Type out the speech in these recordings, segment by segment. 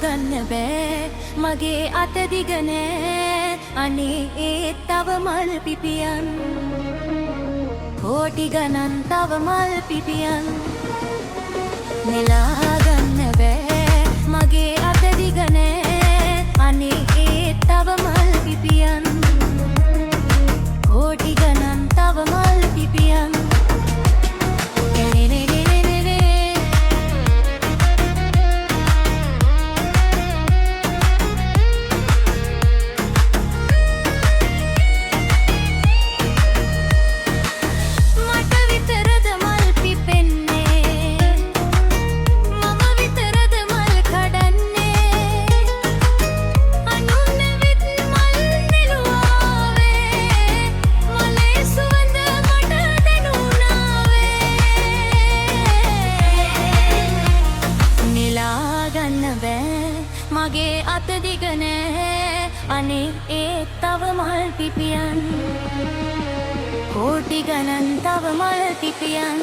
ගන්න බෑ මගේ අත දිග නෑ අනේ ඒත් තව මල් පිපියන් කෝටි ගණන් තව මල් පිපියන් නෙලා ගන්න බෑ මගේ අත දිග නෑ අනේ ඒත් තව මල් පිපියන් කෝටි ගණන් තව මල් පිපියන් මගේ අත දිග නෑ අනේ ඒත් තව මල් පිපියන් කෝටි ගණන් තව මල් පිපියන්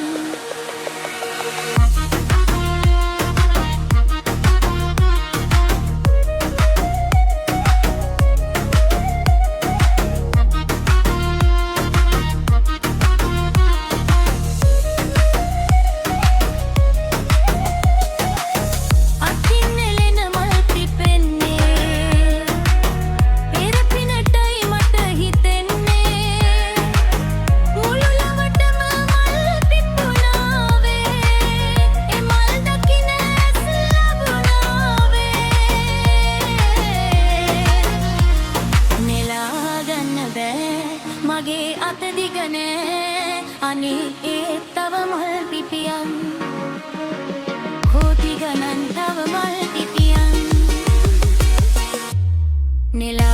මගේ අත දිග නෑ අනේ ඒත් තව මල් පිපියන් කෝටි ගණන් තව මල් පිපියන් නෙලා